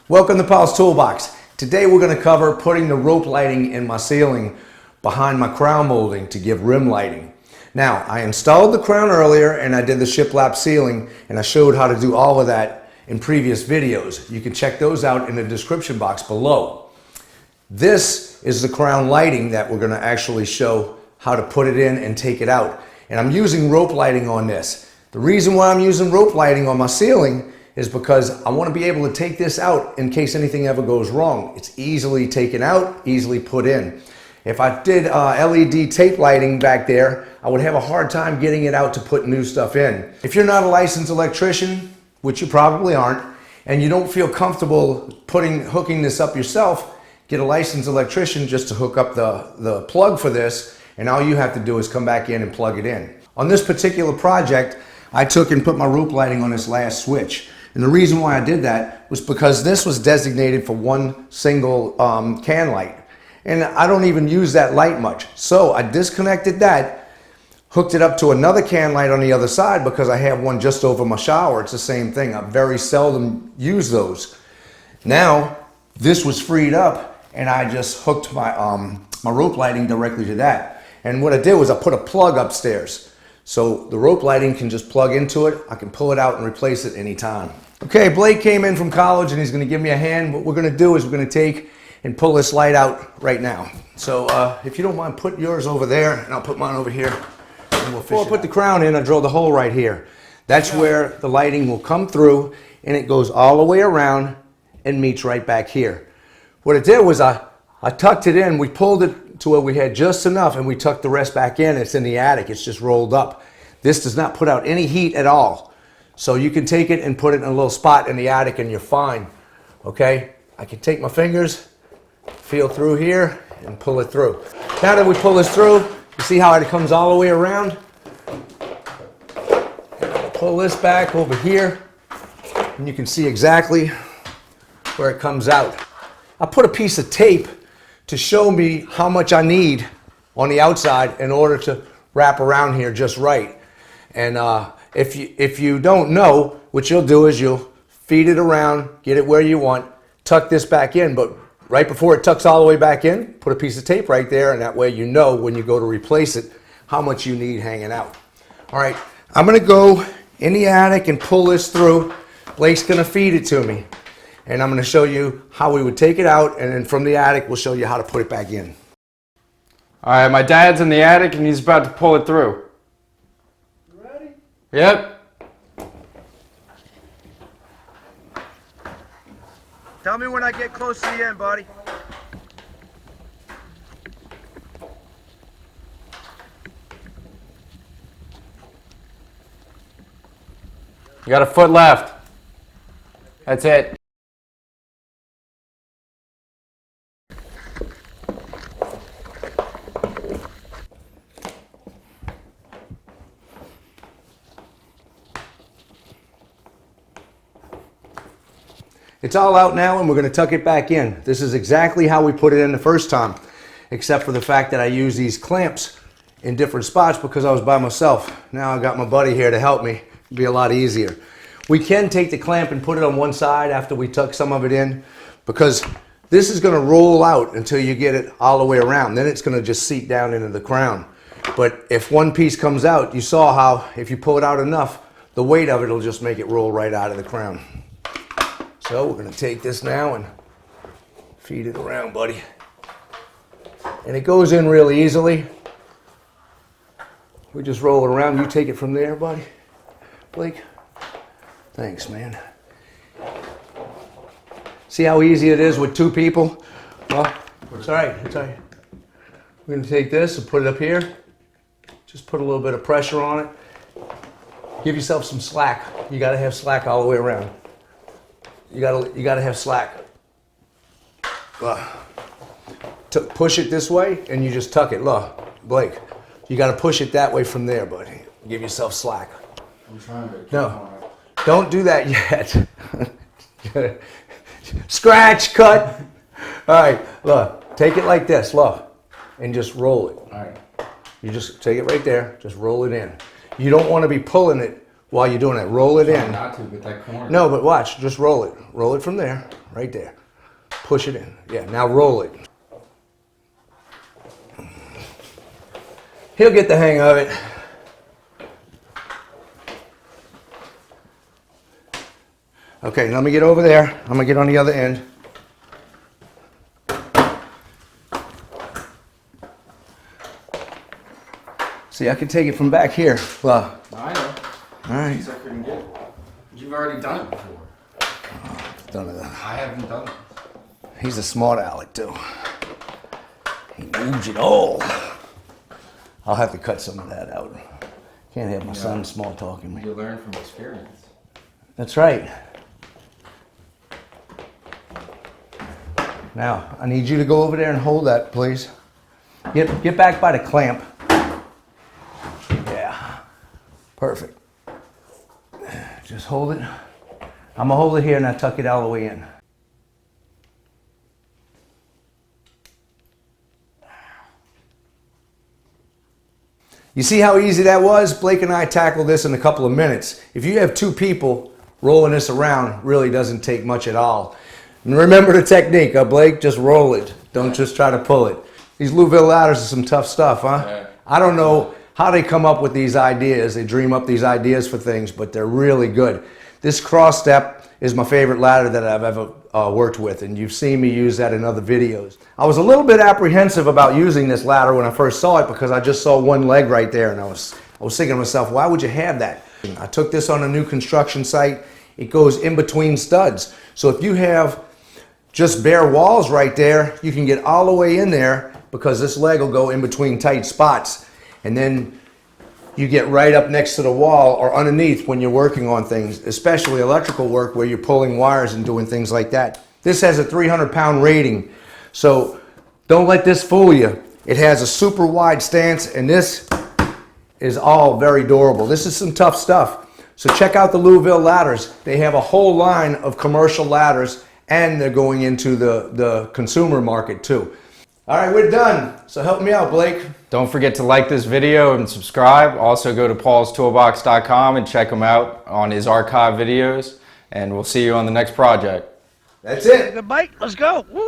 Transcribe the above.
Welcome to Paulstoolbox. Today we're going to cover putting the rope lighting in my ceiling behind my crown molding to give rim lighting. Now, I installed the crown earlier and I did the shiplap ceiling, and I showed how to do all of that in previous videos. You can check those out in the description box below. This is the crown lighting that we're going to actually show how to put it in and take it out. And I'm using rope lighting on this. The reason why I'm using rope lighting on my ceiling is because I want to be able to take this out in case anything ever goes wrong. It's easily taken out, easily put in. If I did LED tape lighting back there, I would have a hard time getting it out to put new stuff in. If you're not a licensed electrician, which you probably aren't, and you don't feel comfortable hooking this up yourself, get a licensed electrician just to hook up the plug for this, and all you have to do is come back in and plug it in. On this particular project, I took and put my rope lighting on this last switch. And the reason why I did that was because this was designated for one single can light. And I don't even use that light much. So I disconnected that, hooked it up to another can light on the other side because I have one just over my shower. It's the same thing. I very seldom use those. Now, this was freed up and I just hooked my, my rope lighting directly to that. And what I did was I put a plug upstairs. So the rope lighting can just plug into it. I can pull it out and replace it anytime. Okay, Blake came in from college and he's going to give me a hand. What we're going to do is we're going to take and pull this light out right now. So if you don't mind, put yours over there and I'll put mine over here. And we'll Before I put the crown in, I drilled a hole right here. That's where the lighting will come through and it goes all the way around and meets right back here. What I did was I tucked it in. We pulled it to where we had just enough and we tucked the rest back in. It's in the attic. It's just rolled up. This does not put out any heat at all. So you can take it and put it in a little spot in the attic and you're fine. Okay? I can take my fingers, feel through here and pull it through. Now that we pull this through, you see how it comes all the way around? Pull this back over here and you can see exactly where it comes out. I put a piece of tape to show me how much I need on the outside in order to wrap around here just right. And if you don't know, what you'll do is you'll feed it around, get it where you want, tuck this back in, but right before it tucks all the way back in, put a piece of tape right there, and that way you know when you go to replace it how much you need hanging out. All right, I'm gonna go in the attic and pull this through. Blake's gonna feed it to me. And I'm going to show you how we would take it out, and then from the attic we'll show you how to put it back in. Alright, my dad's in the attic and he's about to pull it through. You ready? Yep. Tell me when I get close to the end, buddy. You got a foot left. That's it. It's all out now and we're going to tuck it back in. This is exactly how we put it in the first time, except for the fact that I use these clamps in different spots because I was by myself. Now I got my buddy here to help me. It'll be a lot easier. We can take the clamp and put it on one side after we tuck some of it in because this is going to roll out until you get it all the way around. Then it's going to just seat down into the crown. But if one piece comes out, you saw how if you pull it out enough, the weight of it will just make it roll right out of the crown. So we're going to take this now and feed it around, buddy. And it goes in really easily. We just roll it around. You take it from there, buddy. Blake. Thanks, man. See how easy it is with two people? Well, it's all right. It's all right. We're going to take this and put it up here. Just put a little bit of pressure on it. Give yourself some slack. You got to have slack all the way around. You gotta have slack. Push it this way and you just tuck it. Look, Blake, you gotta push it that way from there, buddy. Give yourself slack. I'm trying to. No, don't do that yet. Scratch, cut. All right, look, take it like this, look, and just roll it. All right. You just take it right there, just roll it in. You don't want to be pulling it while you're doing it. Roll it in. Not to with that corner. No, but watch. Just roll it. Roll it from there, right there. Push it in. Yeah, now roll it. He'll get the hang of it. Okay, let me get over there. I'm gonna get on the other end. See, I can take it from back here. Well, I know. all right. I couldn't get it. You've already done it before. Done it. I haven't done it. He's a smart aleck too. He moves it all. I'll have to cut some of that out. Can't have my son small talking me. You learn from experience. That's right. Now, I need you to go over there and hold that, please. Get back by the clamp. Yeah, perfect. Just hold it. I'm gonna hold it here and I tuck it all the way in. You see how easy that was? Blake and I tackled this in a couple of minutes. If you have 2 people, rolling this around really doesn't take much at all. And remember the technique, Blake? Just roll it. Don't just try to pull it. These Louisville ladders are some tough stuff, huh? Yeah. I don't know how they come up with these ideas. They dream up these ideas for things, but they're really good. This cross step is my favorite ladder that I've ever worked with, and you've seen me use that in other videos. I was a little bit apprehensive about using this ladder when I first saw it because I just saw one leg right there, and I was thinking to myself, why would you have that? I took this on a new construction site. It goes in between studs. So if you have just bare walls right there, you can get all the way in there because this leg will go in between tight spots. And then you get right up next to the wall or underneath when you're working on things, especially electrical work where you're pulling wires and doing things like that. This has a 300-pound rating, so don't let this fool you. It has a super wide stance, and this is all very durable. This is some tough stuff. So check out the Louisville ladders. They have a whole line of commercial ladders, and they're going into the consumer market too. All right, we're done. So help me out, Blake. Don't forget to like this video and subscribe. Also go to paulstoolbox.com and check him out on his archive videos. And we'll see you on the next project. That's it. Good bite. Let's go. Woo!